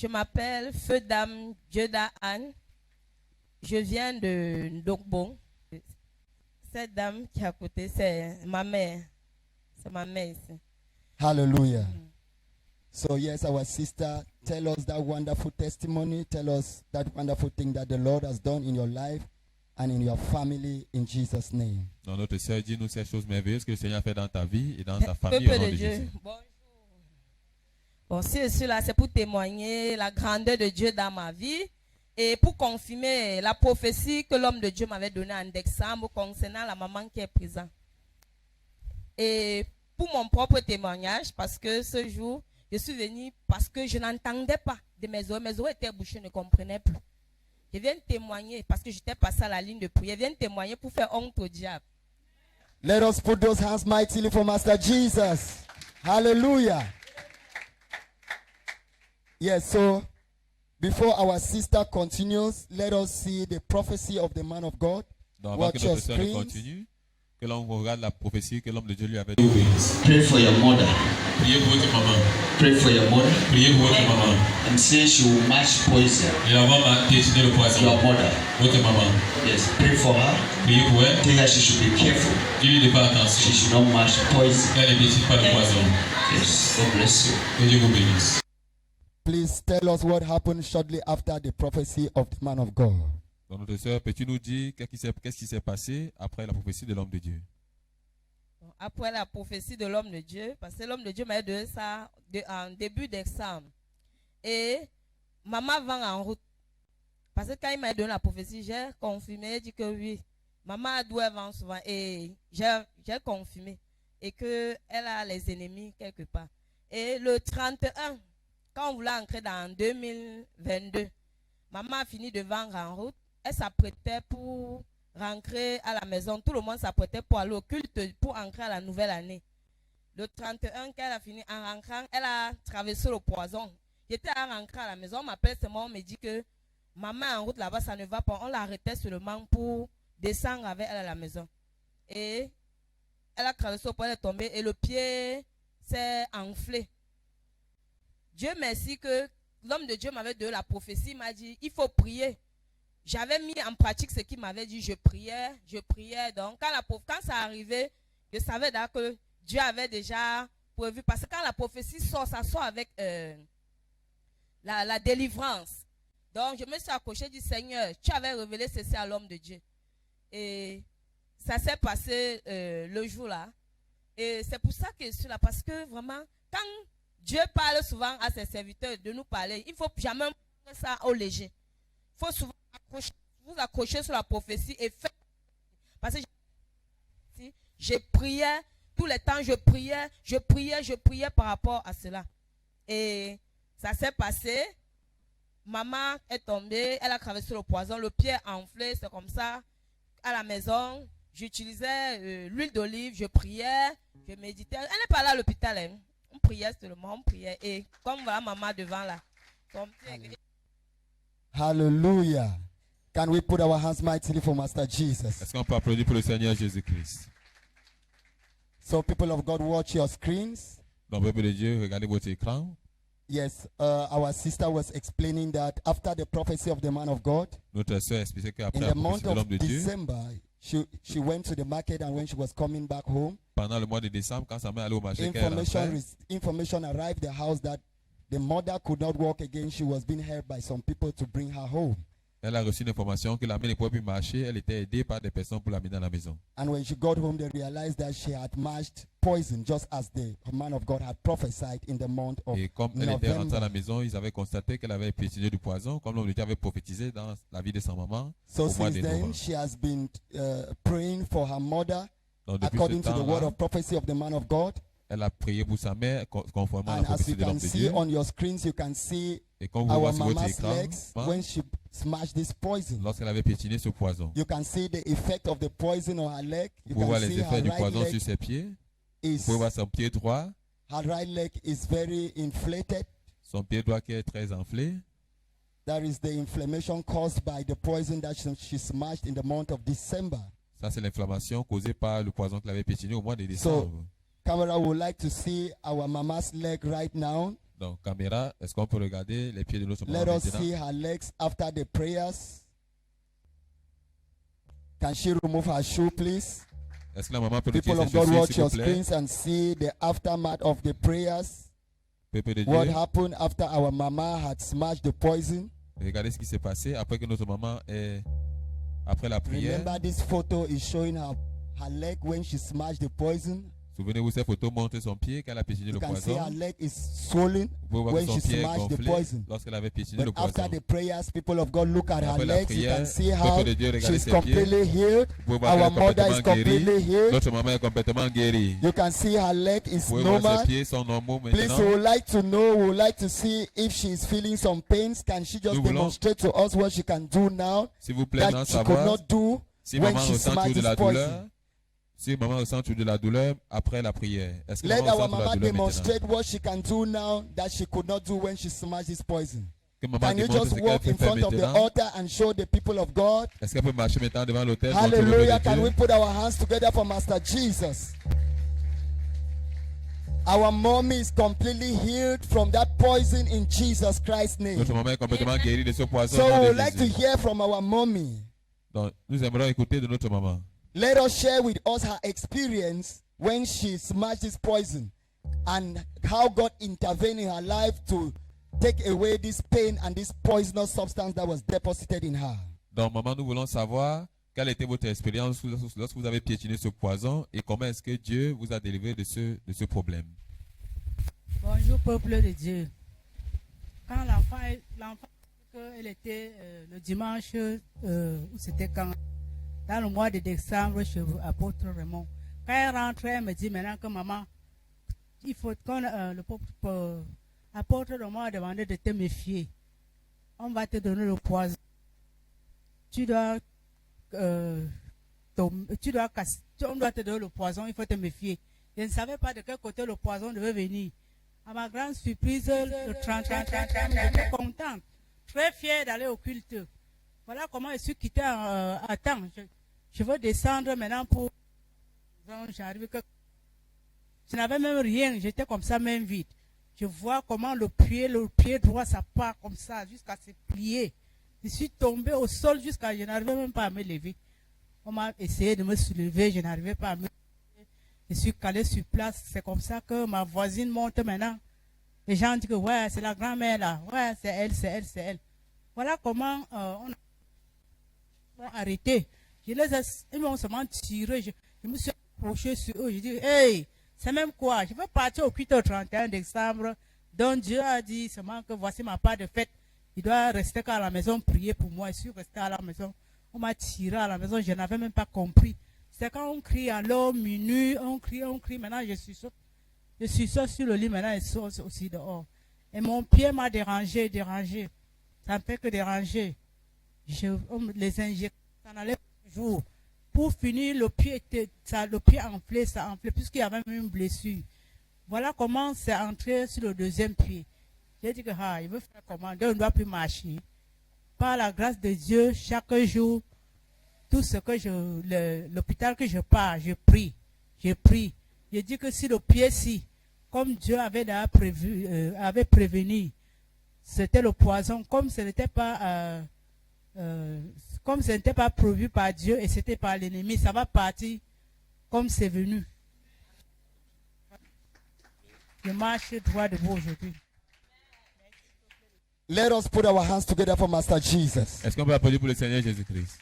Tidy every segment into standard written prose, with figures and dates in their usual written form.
Je m'appelle Feu Dame Djeda Anne. Je viens de Ndokbo. Cette dame qui est à côté, c'est ma mère. C'est ma mère ici. Hallelujah. So yes, our sister, tell us that wonderful testimony. Tell us that wonderful thing that the Lord has done in your life and in your family in Jesus' name. Donc notre sœur, dis-nous ces choses merveilleuses que le Seigneur a fait dans ta vie et dans ta famille au Peuple nom de de Dieu, Jésus. bonjour. Bon, si je suis là, c'est pour témoigner la grandeur de Dieu dans ma vie et pour confirmer la prophétie que l'homme de Dieu m'avait donnée en décembre concernant la maman qui est présente. Et pour mon propre témoignage, parce que ce jour, je suis venue parce que je n'entendais pas de mes oreilles étaient bouchées, je ne comprenais plus. Je viens témoigner parce que j'étais passé à la ligne de prière. Je viens témoigner pour faire honte au diable. Let us put those hands mightily for Master Jesus. Hallelujah. Yes, so before our sister continues, let us see the prophecy of the man of God. Donc avant que Watch your notre sœur ne screens. continue, que l'on regarde la prophétie que l'homme de Dieu lui avait donnée. Pray for your mother. Priez pour votre maman. Pray for your mother. Priez pour votre maman. I'm saying she will match poison. Et avant de piétiner le poison, Your mother. votre maman. Yes. Pray for her. Priez pour elle. Tell her she should be careful. Dis-lui de faire She attention. should not match poison. Elle ne piétine pas le poison. Yes. God bless you. Que Dieu vous bénisse. Please tell us what happened shortly after the prophecy of the man of God. Donc notre sœur, peux-tu nous dire qu'est-ce qui s'est passé après la prophétie de l'homme de Dieu? Après la prophétie de l'homme de Dieu, parce que l'homme de Dieu m'a donné ça en début décembre. Et maman va en route. Parce que quand il m'a donné la prophétie, j'ai confirmé, j'ai dit que oui, maman doit vendre souvent. Et j'ai confirmé. Et qu'elle a les ennemis quelque part. Et le 31, quand on voulait entrer dans 2022, maman a fini de vendre en route. Elle s'apprêtait pour rentrer à la maison. Tout le monde s'apprêtait pour aller au culte, pour entrer à la nouvelle année. Le 31, quand elle a fini en rentrant, elle a traversé le poison. J'étais à rentrer à la maison, on m'appelle seulement, on me dit que maman en route là-bas, ça ne va pas. On l'arrêtait seulement pour descendre avec elle à la maison. Et elle a traversé le poison, elle est tombée et le pied s'est enflé. Dieu merci que l'homme de Dieu m'avait donné la prophétie, il m'a dit, il faut prier. J'avais mis en pratique ce qu'il m'avait dit, je priais. Donc, quand ça arrivait, je savais que Dieu avait déjà prévu. Parce que quand la prophétie sort, ça sort avec la délivrance. Donc, je me suis accroché du Seigneur, tu avais révélé ceci à l'homme de Dieu. Et ça s'est passé le jour-là. Et c'est pour ça que je suis là. Parce que vraiment, quand Dieu parle souvent à ses serviteurs de nous parler, il ne faut jamais prendre ça au léger. Il faut souvent vous accrocher sur la prophétie et faire. Parce que je priais, tout le temps je priais par rapport à cela. Et ça s'est passé. Maman est tombée, elle a traversé le poison, le pied enflé, c'est comme ça. À la maison, j'utilisais l'huile d'olive, je priais, je méditais. Elle n'est pas là à l'hôpital, hein. On priait seulement, on priait. Et comme voilà maman devant là. Hallelujah. Can we put our hands mightily for Master Jesus? Est-ce qu'on peut applaudir pour le Seigneur Jésus-Christ? So people of God, watch your screens. Donc, peuple de Dieu, regardez votre écran. Yes, our sister was explaining that after the prophecy of the man of God, Notre sœur expliquait in qu'après the la month prophétie de of l'homme de Dieu, December, she went to the market, and when she was coming back home, pendant le mois de décembre, quand sa mère allait au marché, quand elle rentrait, information arrived at the house that the mother could not walk again. She was being helped by some people to bring her home. elle a reçu l'information que la mère ne pouvait plus marcher. Elle était aidée par des personnes pour l'amener à la maison. And when she got home, they realized that she had matched poison, just as the man of God had prophesied in the month of Et comme elle était rentrée à la November. maison, ils avaient constaté qu'elle avait piétiné du poison, comme l'homme de Dieu avait prophétisé dans la vie de sa maman So au mois since de then, novembre. she has been praying for her mother Donc depuis according ce to the word temps-là, of prophecy of the man of God. elle a prié pour sa mère conformément à la And as prophétie you de l'homme can de see Dieu. on your screens, you can see Et comme vous our voyez sur votre mama's écran, legs when she smashed this poison. lorsqu'elle avait piétiné ce poison, You can see the effect of the poison on her leg. You vous pouvez voir can les see effets her du right poison sur leg ses pieds. Vous is pouvez voir son pied droit, her right leg is very inflated. son pied droit qui est très enflé. That is the inflammation caused by the poison that she smashed in the month of December. Ça, c'est l'inflammation causée par le poison qu'elle avait piétiné au mois de décembre. Camera would like to see our mama's leg right now. Donc, caméra, est-ce qu'on peut regarder les pieds de notre maman Let us maintenant? see her legs after the prayers. Can she remove her shoe, please? Est-ce que la maman peut retirer People ses of God, chaussures, watch s'il your vous plaît? screens and see the aftermath of the prayers. Peuple de What Dieu, happened after our mama had smashed the poison? regardez ce qui s'est passé après que notre maman est... Après la prière, Remember, this photo is showing her leg when she smashed the poison. souvenez-vous, cette photo montre son pied quand elle a piétiné You le can see her poison. leg is swollen Vous pouvez voir when que son she pied est smashed the gonflé poison. lorsqu'elle avait piétiné le But after poison. the prayers, people of God, look at her Après la legs. You prière, can see how peuple de Dieu, regardez she's ses pieds. completely healed. Vous pouvez voir Our qu'elle est mother is complètement guérie. completely healed. Notre maman est complètement guérie. You can see her leg is Vous pouvez voir normal. ses pieds sont normaux Please, maintenant. we would like to know, we would like to see if she is feeling some pains. Can she just Nous voulons- demonstrate to us what she can do now S'il vous plaît, that non, she could savoir not do si when maman she ressent smashed toujours de this la poison? douleur. Si maman ressent toujours de la douleur après la prière. Est-ce que Let maman our ressent de la mama douleur maintenant? demonstrate what she can do now that she could not do when she smashed this poison. Que maman Can you démontre just ce qu'elle walk peut in faire front of the maintenant. altar and show the people of God? Est-ce qu'elle peut marcher maintenant devant l'autel? montrer le Hallelujah. de Can Dieu? we put our hands together for Master Jesus? Our mommy is completely healed from that poison in Jesus Christ's name. Notre maman est complètement guérie de ce poison. So au nom we de would like to Jésus. hear from our mommy. Donc, nous aimerions écouter de notre maman. Let us share with us her experience when she smashed this poison and how God intervened in her life to take away this pain and this poisonous substance that was deposited in her. Donc, maman, nous voulons savoir quelle était votre expérience lorsque vous avez piétiné ce poison et comment est-ce que Dieu vous a délivré de ce problème. Bonjour peuple de Dieu. Quand l'enfant elle était le dimanche, c'était quand dans le mois de décembre chez apôtre Raymond. Quand elle rentrait, elle me dit maintenant que maman, il faut qu'on apôtre Raymond a demandé de te méfier. On va te donner le poison. Tu dois casser. On doit te donner le poison, il faut te méfier. Je ne savais pas de quel côté le poison devait venir. À ma grande surprise, le 31, j'étais contente, très fière d'aller au culte. Voilà comment je suis quittée à temps. Je veux descendre maintenant pour... J'arrive que... Je n'avais même rien, j'étais comme ça, même vide. Je vois comment le pied droit, ça part comme ça, jusqu'à se plier. Je suis tombée au sol jusqu'à... Je n'arrivais même pas à me lever. On m'a essayé de me soulever, je n'arrivais pas à me lever. Je suis calé sur place. C'est comme ça que ma voisine monte maintenant. Les gens disent que ouais, c'est la grand-mère là. Ouais, c'est elle, c'est elle, c'est elle. Voilà comment on a arrêté. Ils m'ont seulement tiré. Je me suis approché sur eux. Je dis, hey, c'est même quoi? Je veux partir au culte au 31 décembre. Donc Dieu a dit seulement que voici ma part de fête. Il doit rester qu'à la maison, prier pour moi. Je suis resté à la maison. On m'a tiré à la maison. Je n'avais même pas compris. C'est quand on crie à l'heure minuit, on crie. Maintenant, je suis sur le lit, maintenant, je sors aussi dehors. Et mon pied m'a dérangé. Ça ne fait que déranger. Les injections, ça n'allait pas toujours. Pour finir, le pied enflé, ça enflait, puisqu'il y avait même une blessure. Voilà comment c'est entré sur le deuxième pied. J'ai dit que, il veut faire comment? Donc, on ne doit plus marcher. Par la grâce de Dieu, chaque jour, tout ce que l'hôpital que je pars, je prie. Je dis que si le pied-ci, comme Dieu avait déjà prévenu, c'était le poison, comme ce n'était pas prévu par Dieu et c'était par l'ennemi, ça va partir comme c'est venu. Je marche droit debout aujourd'hui. Let us put our hands together for Master Jesus. Est-ce qu'on peut applaudir pour le Seigneur Jésus-Christ?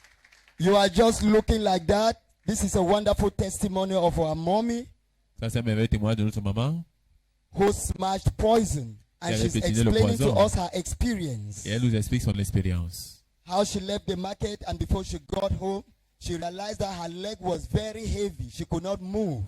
You are just looking like that. This is a wonderful testimony of our mommy Ça, c'est un merveilleux témoignage de notre maman. who smashed poison. And Elle a she's pétiné le explaining to poison. us her experience. Et elle nous explique son expérience. How she left the market and before she got home, she realized that her leg was very heavy. She could not move.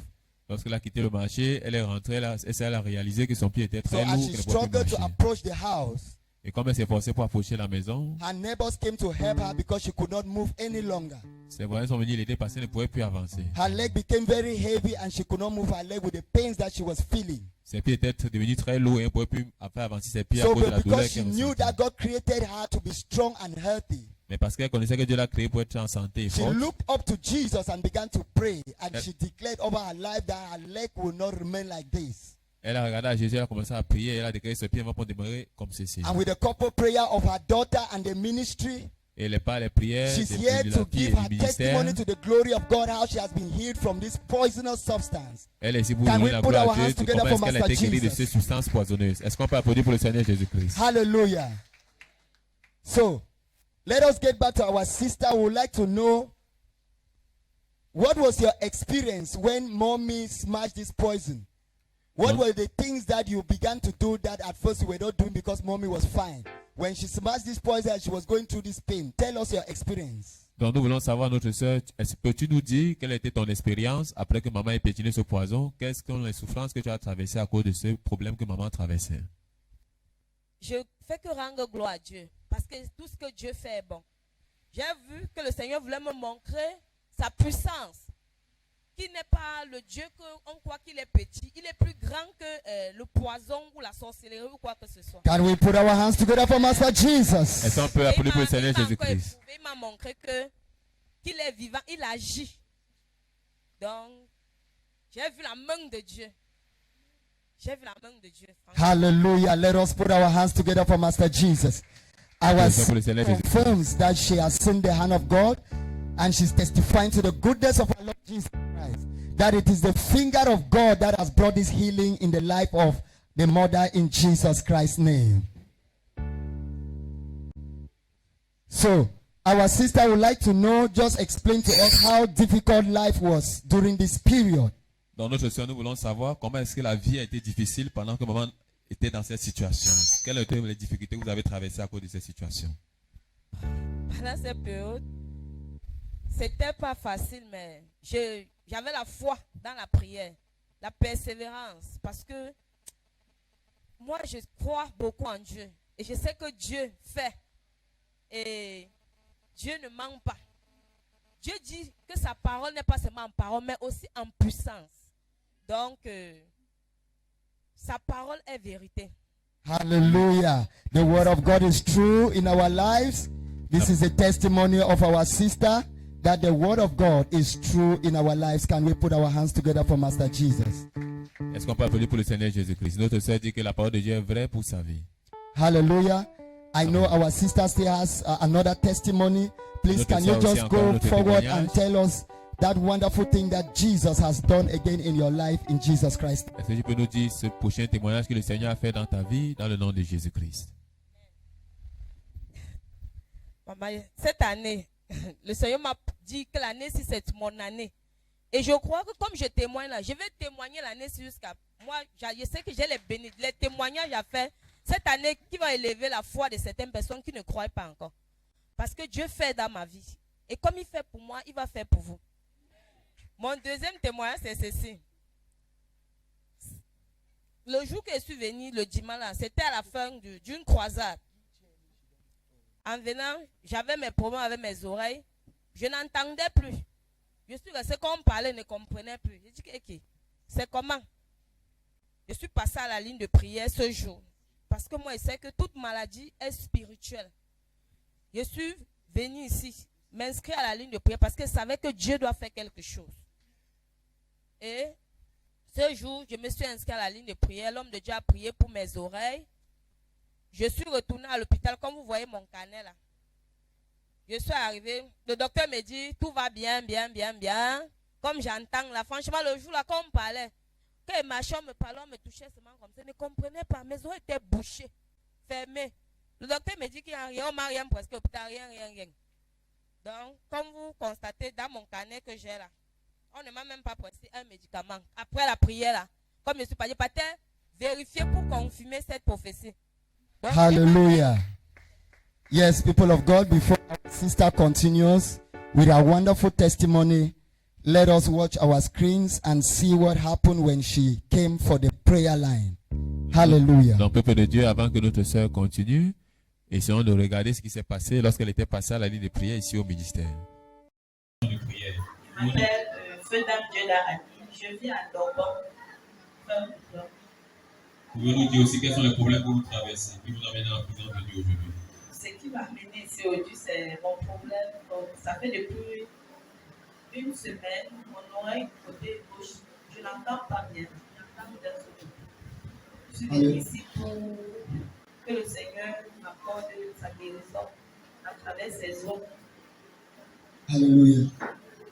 Lorsqu'elle a quitté le marché, elle est rentrée, elle a réalisé que son pied était So très as lourd, she qu'elle ne pouvait plus struggled to marcher. approach the house, Et comme elle s'est forcée pour approcher la maison, her neighbors came to help her because she could not move any longer. ses voisins sont venus l'aider parce qu'elle ne pouvait plus avancer. Her leg became very heavy and she could not move her leg with the pains that she was feeling. Ses pieds étaient devenus très lourds et elle ne pouvait plus après avancer ses pieds à So cause de la douleur because she qu'elle knew ressentait. that God created her to be strong and healthy, Mais parce qu'elle connaissait que Dieu l'a créée pour être en santé et she forte, looked up to Jesus and began to pray. And she declared over her life that her leg will not remain like this. Elle a regardé à Jésus, elle a commencé à prier, elle a déclaré ce pied, pour demeurer comme ceci. And with the couple prayer of her daughter and the ministry, Et les prières she's de here la to fille et give du her ministère. testimony to the glory of God, how she has been healed from this poisonous substance. Elle est ici pour Can donner we la put gloire our à Dieu. hands Tu together comprends for qu'elle a été Master guérie de Jesus? ces substances poisonneuses. Est-ce qu'on peut applaudir pour le Seigneur Jésus-Christ? Hallelujah. So, let us get back to our sister. We would like to know, what was your experience when mommy smashed this poison? What were the things that you began to do that at first you were not doing because mommy was fine? When she smashed this poison and she was going through this pain, tell us your experience. Donc nous voulons savoir, notre sœur, peux-tu nous dire quelle était ton expérience après que maman ait pétiné ce poison? Quelles sont les souffrances que tu as traversées à cause de ce problème que maman traversait? Je fais que rendre gloire à Dieu. Parce que tout ce que Dieu fait est bon. J'ai vu que le Seigneur voulait me montrer sa puissance. Qui n'est pas le Dieu qu'on croit qu'il est petit. Il est plus grand que le poison ou la sorcellerie ou quoi que ce soit. Can we put our hands together for Master Jesus? Est-ce qu'on peut applaudir pour le Seigneur Jésus-Christ? Il m'a montré qu'il est vivant, il agit. Donc, j'ai vu la main de Dieu. J'ai vu la main de Dieu. Hallelujah. Let us put our hands together for Master Jesus. Our Pour le Seigneur sister Jésus-Christ. confirms that she has seen the hand of God and she's testifying to the goodness of our Lord Jesus Christ. That it is the finger of God that has brought this healing in the life of the mother in Jesus Christ's name. So, our sister would like to know, just explain to us how difficult life was during this period. Dans notre sœur, nous voulons savoir comment est-ce que la vie a été difficile pendant que maman était dans cette situation. Quelles étaient les difficultés que vous avez traversées à cause de cette situation? Pendant cette période, c'était pas facile, mais j'avais la foi dans la prière, la persévérance, parce que moi, je crois beaucoup en Dieu. Et je sais que Dieu fait. Et Dieu ne ment pas. Dieu dit que sa parole n'est pas seulement en parole, mais aussi en puissance. Donc, sa parole est vérité. Hallelujah. The word of God is true in our lives. This is a testimony of our sister that the word of God is true in our lives. Can we put our hands together for Master Jesus? Est-ce qu'on peut applaudir pour le Seigneur Jésus-Christ? Notre sœur dit que la parole de Dieu est vraie pour sa vie. Hallelujah. I know our sister still has another testimony. Please, can you just go forward and tell us that wonderful thing that Jesus has done again in your life in Jesus Christ? Est-ce que tu peux nous dire ce prochain témoignage que le Seigneur a fait dans ta vie dans le nom de Jésus-Christ? Maman, cette année, le Seigneur m'a dit que l'année-ci, c'est mon année. Et je crois que comme je témoigne là, je vais témoigner l'année-ci jusqu'à... Moi, je sais que j'ai les témoignages à faire cette année qui va élever la foi de certaines personnes qui ne croient pas encore. Parce que Dieu fait dans ma vie. Et comme il fait pour moi, il va faire pour vous. Mon deuxième témoignage, c'est ceci. Le jour que je suis venu, le dimanche, c'était à la fin d'une croisade. En venant, j'avais mes problèmes avec mes oreilles. Je n'entendais plus. Je suis resté comme on parlait, ne comprenais plus. J'ai dit, ok, c'est comment? Je suis passé à la ligne de prière ce jour. Parce que moi, je sais que toute maladie est spirituelle. Je suis venu ici, m'inscrire à la ligne de prière parce que je savais que Dieu doit faire quelque chose. Et ce jour, je me suis inscrit à la ligne de prière. L'homme de Dieu a prié pour mes oreilles. Je suis retourné à l'hôpital, comme vous voyez mon carnet là. Je suis arrivé, le docteur me dit, tout va bien, bien, bien, bien. Comme j'entends là, franchement, le jour là, quand on parlait, quand ma chambre me parlait, on me touchait seulement comme ça. Je ne comprenais pas, mes oreilles étaient bouchées, fermées. Le docteur me dit qu'il n'y a rien, on m'a rien presque, rien. Donc, comme vous constatez dans mon carnet que j'ai là, on ne m'a même pas prescrit un médicament. Après la prière là, comme je suis pas dit, peut-être vérifier pour confirmer cette prophétie. Donc, hallelujah. Yes, people of God, before our sister continues with a wonderful testimony, let us watch our screens and see what happened when she came for the prayer line. Hallelujah. Donc, peuple de Dieu, avant que notre sœur continue, essayons de regarder ce qui s'est passé lorsqu'elle était passée à la ligne de prière ici au ministère. Je m'appelle Feu Dame Dieu d'Arani. Je vis à Dorban. Pouvez-vous nous dire aussi quels sont les problèmes que vous traversez, qui vous amènent à la présence de Dieu aujourd'hui? Ce qui m'a amené ici aujourd'hui, c'est mon problème. Donc, ça fait depuis une semaine, mon oreille côté gauche, je n'entends pas bien. Je n'entends d'un seul côté. suis Alléluia. venu ici pour que le Seigneur m'accorde sa guérison à travers ses eaux. Hallelujah.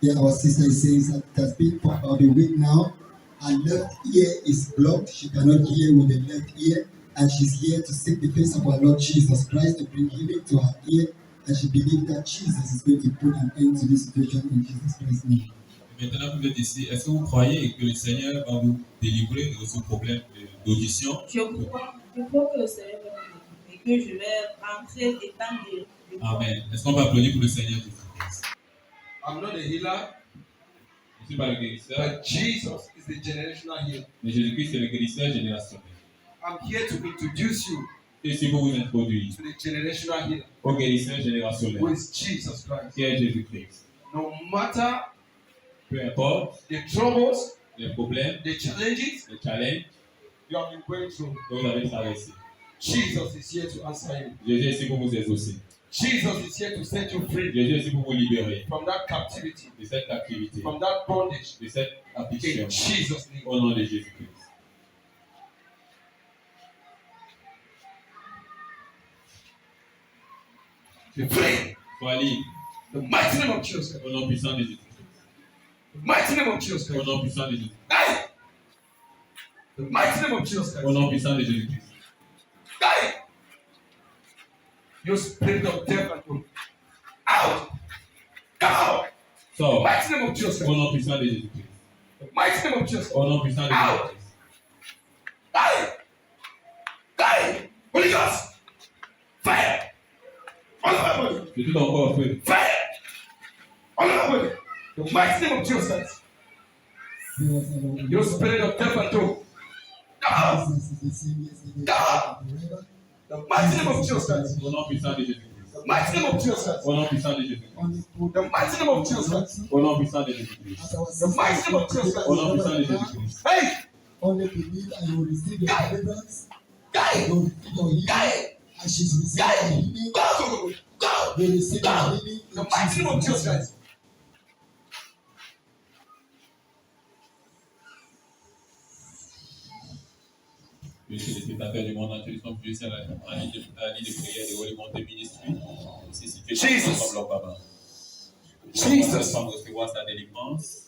Yeah, our sister is saying that it has been for about a week now. Her left ear is blocked. She cannot hear with the left ear. And she's here to seek the face of our Lord Jesus Christ to bring healing to her ear. And she believes that Jesus is going to put an end to this situation in Jesus Christ's name. Maintenant que vous êtes ici, est-ce que vous croyez que le Seigneur va vous délivrer de ce problème d'audition? Je crois que le Seigneur va me délivrer et que je vais rentrer et étant guéri. Amen. Est-ce qu'on va applaudir pour le Seigneur Jésus-Christ? I'm not a healer, Je ne suis pas le guérisseur, but Jesus is the generational healer. mais Jésus-Christ est le guérisseur générationnel. I'm here to introduce you Et ici pour vous introduire to the generational healer, au guérisseur générationnel, who is Jesus Christ. qui est Jésus-Christ. No matter Peu importe the troubles, les problèmes, the challenges les challenges you have been going through, que vous avez traversés, Jesus is here to answer you. Jésus est ici pour vous exaucer. Jesus is here to set you free Jésus est ici pour vous libérer from that captivity, de cette activité, from that bondage. de cette affliction, In Jesus' name. au nom de Jésus-Christ. Be free. Sois libre The mighty name of Jesus Christ. au nom puissant de Jésus-Christ. The mighty name of Jesus Au Christ. nom puissant de Jésus-Christ. Die. The mighty name of Jesus Au Christ. nom puissant de Jésus-Christ. Die. You spirit of death and doom. Out. Come out. The Sors mighty name of Jesus au Christ. nom puissant de Jésus-Christ. The mighty name of Jesus Christ. Au nom puissant de Jésus-Christ. Die. Die. Holy Ghost. Fire. All over my body. De tout ton corps, feu. Fire. All over my body. The mighty name of Jesus Christ. You spirit of death and doom. Come out. Jesus is the same yesterday, God. today, and forever. The mighty name of Jesus Christ. Au nom puissant de Jésus-Christ. The mighty name of Jesus Christ. Au nom puissant de Jésus-Christ. Only put The mighty name of Jesus Christ. Au nom puissant de Jésus-Christ. as our The mighty sister name of Jesus Au nom puissant de Christ. Jésus-Christ. Hey. Only believe and you will receive your deliverance. Die. You will receive your healing. Die. And she's receiving her healing. Go. Go. You receive your Go. healing. The in mighty name of Jesus Jesus' name. Christ. Dieu, c'est les spectateurs du monde entier, ils sont plus à la ligne de prière de Holy Mountain Ministry. C'est situé Jesus. comme leur papa. Jesus. Cette femme recevoir sa délivrance.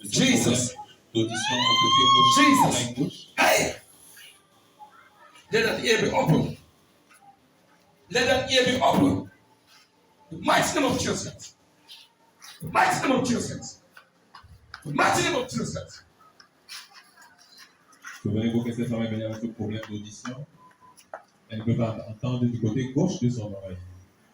De ce Jesus. problème d'audition au côté gauche, Jesus. l'oreille gauche. Hey. Let that ear be open. Let that ear be open. The mighty name of Jesus Christ. The mighty name of Jesus Christ. The mighty name of Jesus Christ. Souvenez-vous que cette femme est venue avec ce problème d'audition. Elle ne peut pas entendre du côté gauche de son oreille.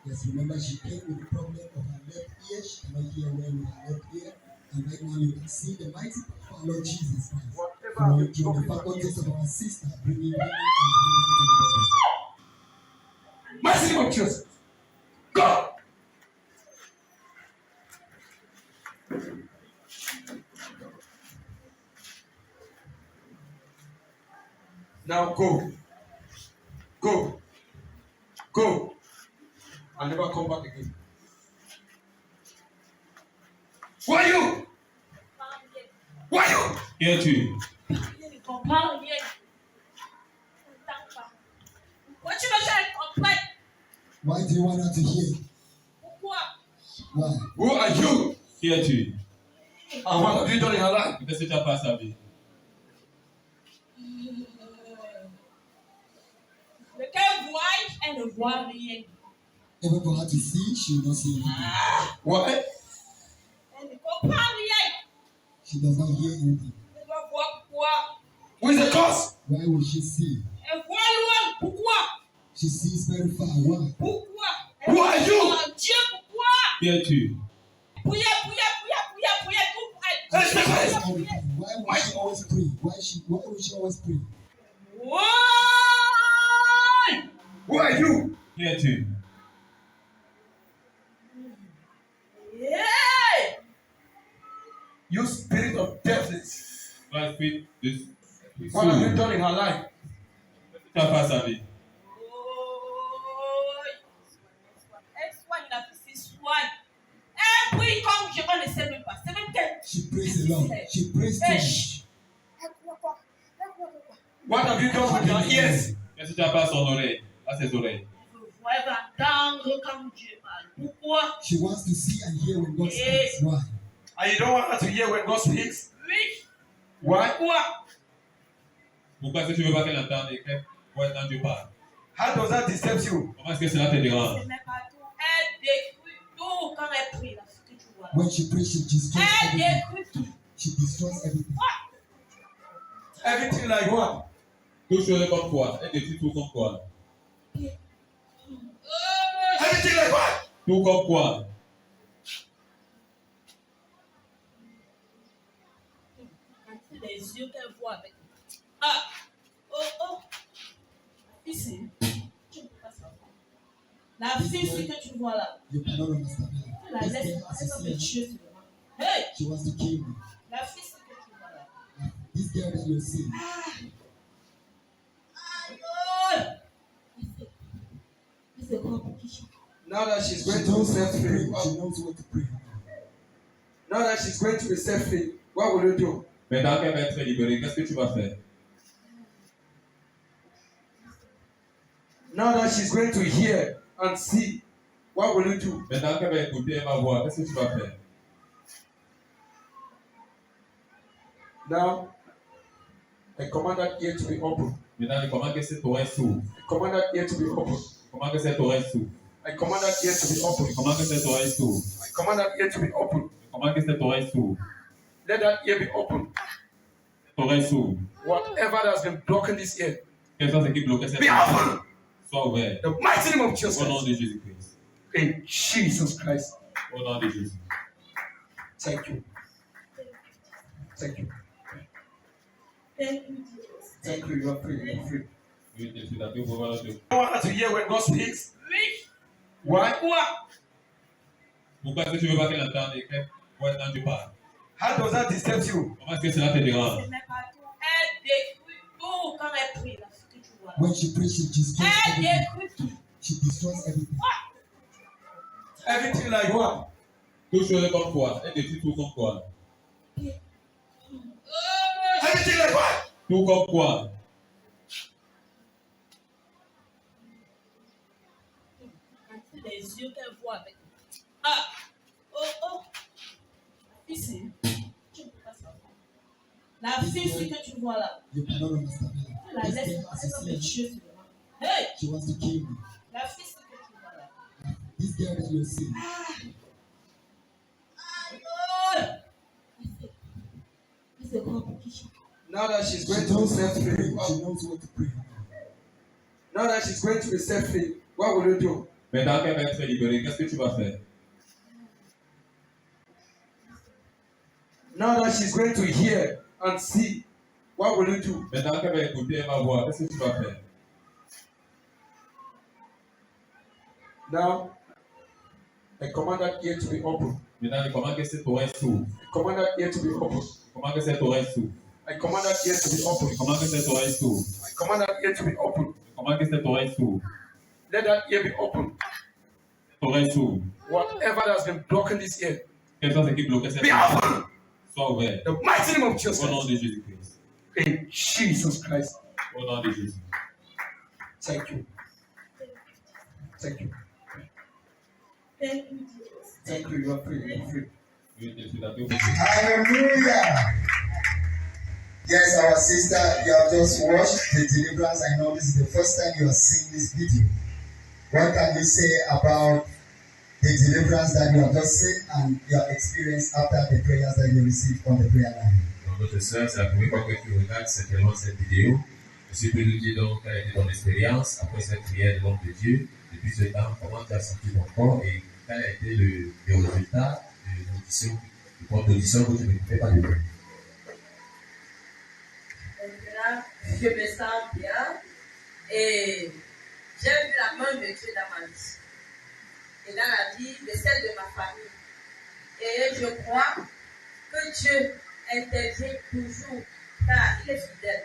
Yes, remember she came with the problem of her left ear. She cannot hear well with her left ear. And right now you can see the mighty power of our Lord Jesus Christ. Through the faculties of our sister, bringing healing and healing to the body. Mighty name of Jesus. Go. Now go. Go. Go. And never come back again. Who are you? Who are you? Qui es-tu? Je ne comprends rien. Je n'entends pas. Pourquoi tu veux qu'elle comprenne? Why do you want her to hear? Pourquoi? Why? Who are you? Qui es-tu? And what have you done in her life? Qu'est-ce que tu as fait à sa vie? Le cœur voit, elle ne voit rien. Even for her to see, she will not see anything. Why? Elle ne comprend rien. She does not hear anything. Elle doit voir pourquoi. Who is the cause? Why will she see? Elle voit loin. Pourquoi? She sees very far. Why? Pourquoi? Who are you? Oh Dieu, pourquoi? Qui es-tu? Priez, tout. Hey, She prays all the time. Why will she always pray? Why will she always pray? Why? Who are you? Qui es-tu? Yeah. You spirit of deafness. Toi, esprit de What have you sourd. done in her life? Tu as fait à sa vie. Elle soigne la fille, soigne. Elle prie comme je ne sais même pas. C'est même qu'elle. She prays a lot. She prays too much. What have you done with your ears. Qu'est-ce que tu as pas à son oreille, à ses oreilles? Je veux entendre quand Dieu parle. Pourquoi? She wants to see and hear when God speaks. Why? And you don't want her to hear when God speaks. Oui. Why? Pourquoi? Pourquoi est-ce que tu veux pas qu'elle entende et qu'elle voit quand Dieu parle? How does that disturb you? Comment est-ce que cela te dérange? Ce n'est pas tout. Elle détruit tout quand elle prie, là, ce que tu vois. When she prays, she destroys Elle everything. détruit tout. She destroys everything. Everything like what? Tout chose comme quoi? Elle détruit tout comme quoi? Everything like what? Tout comme quoi? C'est les yeux qu'elle voit avec. Ah! Oh, oh! Ici. Tu ne peux pas savoir. La fille que tu vois là, You cannot understand her. tu la This laisses, girl, as elle you va see me her, tuer sur le vent. Hey! she wants to kill me. La fille que tu vois là. This girl that you see, C'est quoi pour qui? Now that she's she going to be knows set what to pray. free. She knows what to pray. Now that she's going to be set free, what will you do? Maintenant qu'elle va être libérée, qu'est-ce que tu vas faire? Now that she's going to hear and see, what will you do? Maintenant qu'elle va écouter, elle va voir, qu'est-ce que tu vas faire? Now, I command that ear to be open. Maintenant, je commande que cette oreille s'ouvre. I command that ear to be open. Je commande que cette oreille s'ouvre. I command that ear to be open. Je commande que cette oreille s'ouvre. I command that ear to be open. Je commande que cette oreille s'ouvre. Let that ear be open. Cette oreille s'ouvre. Whatever that has been blocking this ear, Quelle chose qui bloque cette be oreille? open. Sois ouvert. The mighty name of Au Jesus. nom de Jésus-Christ. In Jesus Christ. Au nom de Jésus. Thank you. Thank you. Thank you, Jesus. Thank you. You are free. You are free. Oui, je suis d'accord pour voir le Dieu. I want her to hear when God speaks. Oui. Why? Pourquoi? Pourquoi est-ce que tu veux pas qu'elle entende et qu'elle voit quand Dieu parle? How does that disturb you? Comment est-ce que cela te dérange? Ce n'est pas tout. Elle détruit tout quand elle prie, là, ce que tu vois. When she prays, she destroys Elle everything. détruit tout. She destroys everything. Everything like what? Tout chose comme quoi? Elle détruit tout comme quoi? Everything like what? Tout comme quoi? C'est les yeux qu'elle voit avec. Ah! Oh, oh! Ici. Tu ne peux pas savoir. La fille que tu vois là, You cannot understand her. tu la This laisses, girl, as elle you va see me her, tuer sur le vent. Hey! she wants to kill me. La fille que tu vois là. This girl that you see, C'est quoi pour qui? Now that she's she going to be knows what set to pray. free. She knows what to pray. Now that she's going to be set free, what will you do? Maintenant qu'elle va être libérée, qu'est-ce que tu vas faire? Now that she's going to hear and see, what will you do? Maintenant qu'elle va écouter, elle va voir, qu'est-ce que tu vas faire? Now, I command that ear to be open. Maintenant, je commande que cette oreille s'ouvre. I command that ear to be open. Je commande que cette oreille s'ouvre. I command that ear to be open. Je commande que cette oreille s'ouvre. I command that ear to be open. Je commande que cette oreille s'ouvre. Let that ear be open. Cette oreille s'ouvre. Whatever that has been blocking this ear, Quelle chose qui bloque cette be oreille? open. Sois ouvert. The mighty name of Au Jesus. nom de Jésus-Christ. In Jesus Christ. Au nom de Jésus. Thank you. Thank you. Thank you, Jesus. Thank you. You are free. You are free. Oui, je suis d'accord. Hallelujah. Yes, our sister, you have just watched the deliverance. I know this is the first time you are seeing this video. What can you say about the deliverance that you have just seen and your experience after the prayers that you received on the prayer line? Donc, notre sœur, c'est la première fois que tu regardes certainement cette vidéo. Monsieur peut nous dire donc quelle a été ton expérience après cette prière de l'homme de Dieu. Depuis ce temps, comment tu as senti ton corps et quel a été le résultat de l'audition, du point d'audition que tu ne fais pas de bruit. Maintenant, je me sens bien et j'ai vu la main de Dieu dans ma vie et dans la vie de celle de ma famille. Et je crois que Dieu intervient toujours car il est fidèle.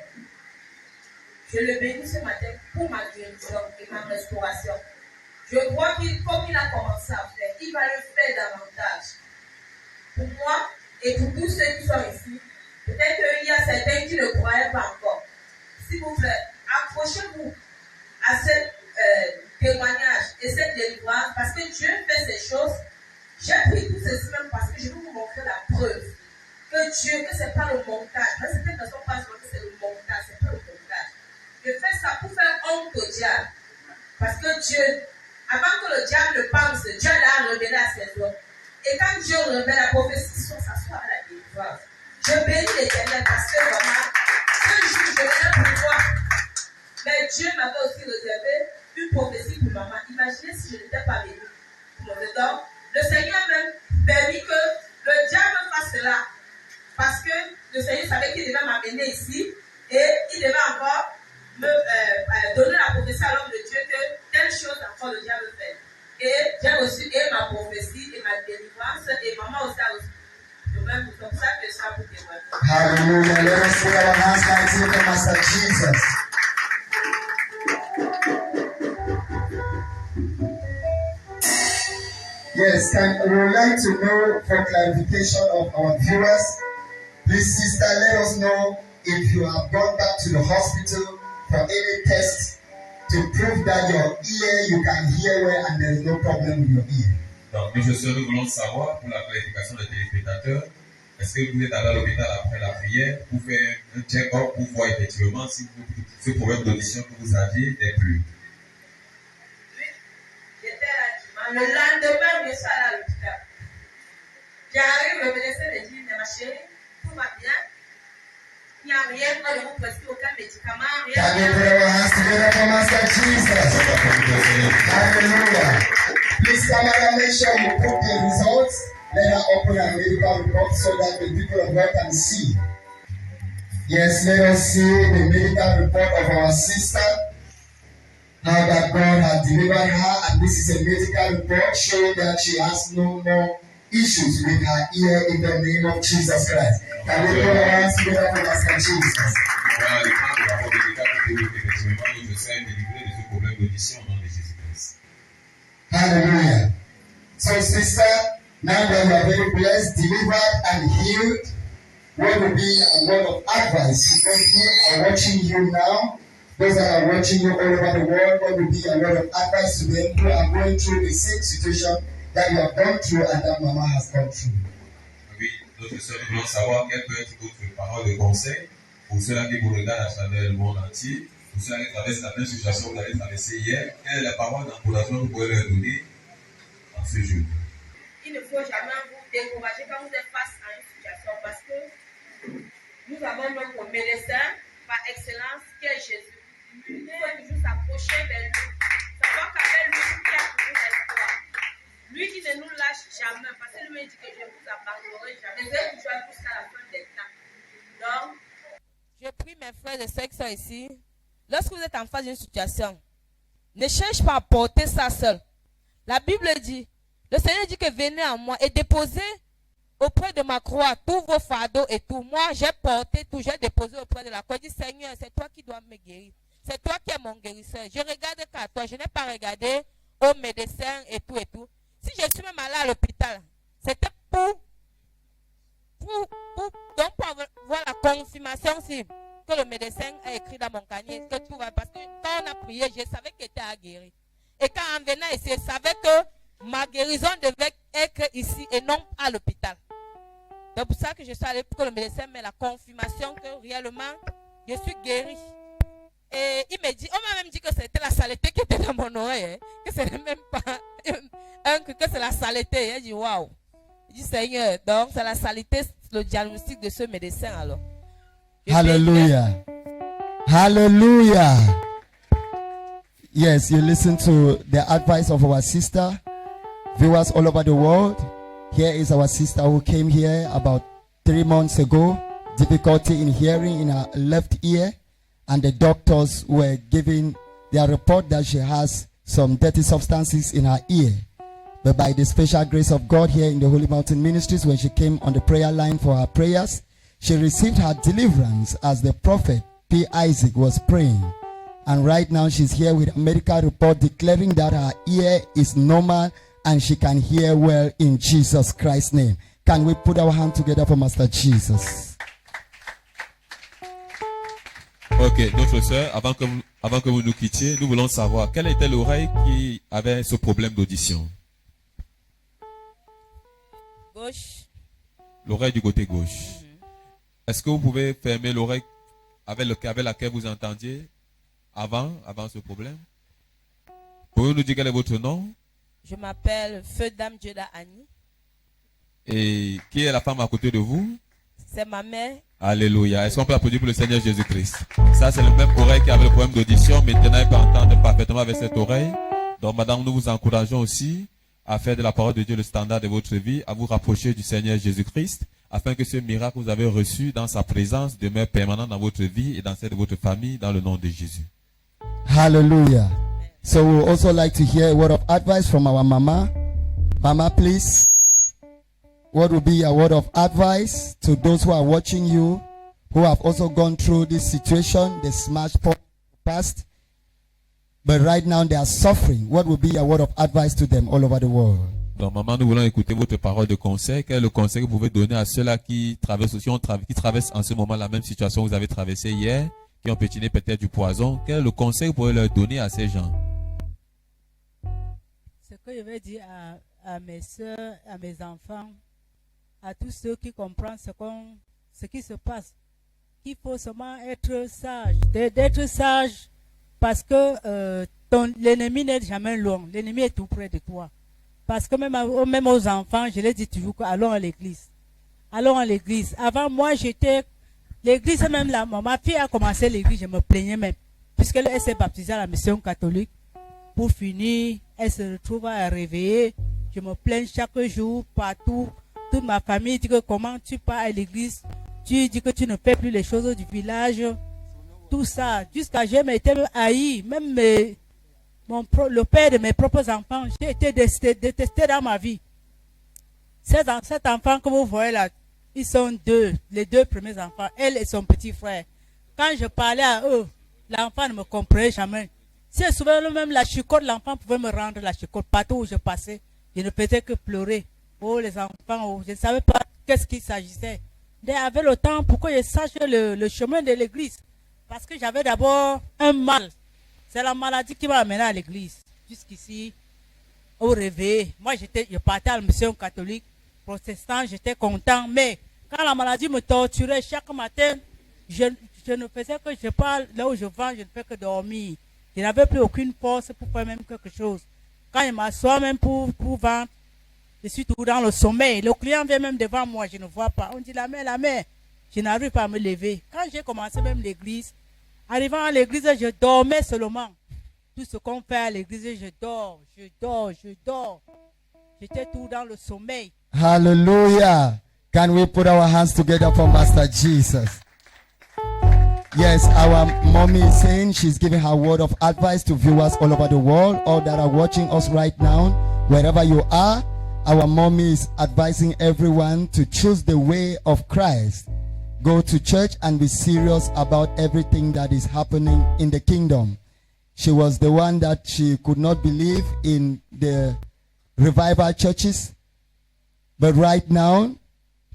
Je le bénis ce matin pour ma guérison et ma restauration. Je crois qu'il, comme il a commencé à faire, il va le faire davantage. Pour moi et pour tous ceux qui sont ici, peut-être qu'il y a certains qui ne croyaient pas encore. S'il vous plaît, accrochez-vous à ce témoignage et cette délivrance parce que Dieu fait ces choses. J'ai pris tout ceci même parce que je veux vous montrer la preuve que Dieu, que ce n'est pas le montage. Mais certaines personnes pensent que c'est le montage, c'est pas le montage. Je fais ça pour faire honte au diable. Parce que Dieu, avant que le diable ne pense, Dieu l'a révélé à ses hommes. Et quand Dieu révèle la prophétie, ça soit à la délivrance. Je bénis l'Éternel parce que vraiment, ce jour, je viens pour toi. Mais Dieu m'avait aussi réservé une prophétie pour maman. Imaginez si je n'étais pas béni pour mon dedans. Le Seigneur m'a même permis que le diable fasse cela. Parce que le Seigneur savait qu'il devait m'amener ici et il devait encore me donner la prophétie à l'homme de Dieu que telle chose encore le diable fait. Et j'ai reçu et ma prophétie et ma délivrance et maman aussi a reçu. Donc même c'est comme ça que je serai pour témoigner. Hallelujah. Let us put our hands like this for Master Jesus. Yes, we would like to know for clarification of our viewers. Please, sister, let us know if you have gone back to the hospital for any test to prove that your ear, you can hear well and there is no problem with your ear. Donc, nous, nous voulons savoir, pour la clarification des téléspectateurs, est-ce que vous êtes allé à l'hôpital après la prière pour faire un check-up pour voir effectivement si ce problème d'audition que vous aviez n'est plus? Le lendemain, je suis allé à l'hôpital. J'arrive, le médecin me dit, ma chérie, tout va bien. Il n'y a rien, on ne vous prescrit aucun médicament, rien. Can you put our hands together for Master Jesus? Hallelujah. Please, camera, make sure you put the results. Let her open a medical report so that the people of God can see. Yes, let us see the medical report of our sister. Now that God has delivered her, and this is a medical report showing that she has no more issues with her ear in the name of Jesus Christ. Can we put our hands together for Master Jesus? Voilà, le temps de rapport médical pour effectivement nous essayer de délivrer de ce problème d'audition au nom de Jésus-Christ. Hallelujah. So, sister, now that you are very blessed, delivered, and healed, what will be a word of advice to those who are watching you now? Those that are watching you all over the world, what will be a word of advice to them who are going through the same situation that you have gone through and that Mama has gone through? Oui, notre sœur, nous voulons savoir quelle peut être votre parole de conseil pour ceux-là qui vous regardent à travers le monde entier, pour ceux-là qui traversent la même situation que vous avez traversée hier. Quelle est la parole d'encouragement que vous pouvez leur donner en ce jour? Il ne faut jamais vous décourager quand vous êtes face à une situation parce que nous avons notre médecin par excellence qui est Jésus. Il faut toujours s'approcher vers lui. Savoir qu'avec lui, il y a toujours l'espoir. Lui, il ne nous lâche jamais. Parce que lui me dit que je ne vous abandonnerai jamais. Je vais vous jouer jusqu'à la fin des temps. Donc, je prie mes frères et sœurs qui sont ici. Lorsque vous êtes en face d'une situation, ne cherche pas à porter ça seul. La Bible dit, le Seigneur dit que venez à moi et déposez auprès de ma croix tous vos fardeaux et tout. Moi, j'ai porté tout, j'ai déposé auprès de la croix. Je dis, Seigneur, c'est toi qui dois me guérir. C'est toi qui es mon guérisseur. Je regarde qu'à toi. Je n'ai pas regardé aux médecins et tout et tout. Si je suis même allé à l'hôpital, c'était pour avoir la confirmation que le médecin a écrit dans mon canier que tout va. Parce que quand on a prié, je savais qu'il était à guérir. Et quand en venant ici, je savais que ma guérison devait être ici et non à l'hôpital. C'est pour ça que je suis allé pour que le médecin m'ait la confirmation que réellement je suis guéri. Et il me dit, on m'a même dit que c'était la saleté qui était dans mon oreille, hein, que ce n'est même pas que c'est la saleté. Il a dit, waouh. Il dit, Seigneur, donc c'est la saleté, le diagnostic de ce médecin alors. Hallelujah. Hallelujah. Yes, you listen to the advice of our sister. Viewers all over the world. Here is our sister who came here about 3 months ago. Difficulty in hearing in her left ear. And the doctors were giving their report that she has some dirty substances in her ear. But by the special grace of God here in the Holy Mountain Ministries, when she came on the prayer line for her prayers, she received her deliverance as the prophet P. Isaac was praying. And right now she's here with a medical report declaring that her ear is normal and she can hear well in Jesus Christ's name. Can we put our hand together for Master Jesus? Ok, notre sœur, avant que Avant que vous nous quittiez, nous voulons savoir quelle était l'oreille qui avait ce problème d'audition. Gauche. L'oreille du côté gauche. Est-ce que vous pouvez fermer l'oreille avec laquelle vous entendiez avant ce problème? Pouvez-vous nous dire quel est votre nom? Je m'appelle Feu Dame Dieuda Annie. Et qui est la femme à côté de vous? C'est ma mère. Alléluia. Est-ce qu'on peut applaudir pour le Seigneur Jésus-Christ? Ça, c'est le même oreille qui avait le problème d'audition. Maintenant, elle peut entendre parfaitement avec cette oreille. Donc, madame, nous vous encourageons aussi à faire de la parole de Dieu le standard de votre vie, à vous rapprocher du Seigneur Jésus-Christ, afin que ce miracle que vous avez reçu dans sa présence demeure permanent dans votre vie et dans celle de votre famille, dans le nom de Jésus. Hallelujah. So we would also like to hear a word of advice from our mama. Mama, please. What would be a word of advice to those who are watching you, who have also gone through this situation, the smashed past, but right now they are suffering? What would be a word of advice to them all over the world? Donc, maman, nous voulons écouter votre parole de conseil. Quel est le conseil que vous pouvez donner à ceux-là qui traversent en ce moment la même situation que vous avez traversée hier, qui ont pétiné peut-être du poison? Quel est le conseil que vous pouvez leur donner à ces gens? Ce que je vais dire à mes soeurs, à mes enfants, à tous ceux qui comprennent ce qui se passe, qu'il faut seulement être sage, d'être sage, parce que l'ennemi n'est jamais loin, l'ennemi est tout près de toi. Parce que même aux enfants, je les dis toujours, allons à l'église. Allons à l'église. Avant, moi, l'église même là, ma fille a commencé l'église, je me plaignais même, puisqu'elle s'est baptisée à la mission catholique. Pour finir, elle se retrouve à réveiller. Je me plains chaque jour, partout. Toute ma famille dit que comment tu pars à l'église, tu dis que tu ne fais plus les choses du village. Tout ça, jusqu'à j'ai été haï, même le père de mes propres enfants, j'ai été détesté dans ma vie. Cet enfant que vous voyez là, ils sont les deux premiers enfants, elle et son petit frère. Quand je parlais à eux, l'enfant ne me comprenait jamais. C'est souvent même la chicotte, l'enfant pouvait me rendre la chicotte. Partout où je passais, je ne faisais que pleurer. Oh, les enfants, oh, je ne savais pas qu'est-ce qu'il s'agissait. Mais avec le temps, pourquoi je sache le chemin de l'église? Parce que j'avais d'abord un mal. C'est la maladie qui m'a amené à l'église. Jusqu'ici, au réveil. Moi, je partais à la mission catholique, protestant, j'étais content. Mais quand la maladie me torturait chaque matin, je ne faisais que je parle, là où je vends, je ne fais que dormir. Je n'avais plus aucune force pour faire même quelque chose. Quand je m'assois même pour vendre, je suis tout dans le sommeil. Le client vient même devant moi, je ne vois pas. On dit la mère. Je n'arrive pas à me lever. Quand j'ai commencé même l'église, arrivant à l'église, je dormais seulement. Tout ce qu'on fait à l'église, je dors. J'étais tout dans le sommeil. Hallelujah. Can we put our hands together for Master Jesus? Yes, our mommy is saying she's giving her word of advice to viewers all over the world, all that are watching us right now, wherever you are. Our mommy is advising everyone to choose the way of Christ. Go to church and be serious about everything that is happening in the kingdom. She was the one that she could not believe in the revival churches. But right now,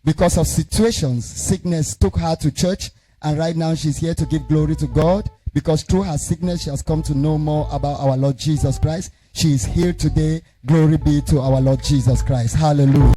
because of situations, sickness took her to church. And right now she's here to give glory to God. Because through her sickness, she has come to know more about our Lord Jesus Christ. She is here today. Glory be to our Lord Jesus Christ. Hallelujah.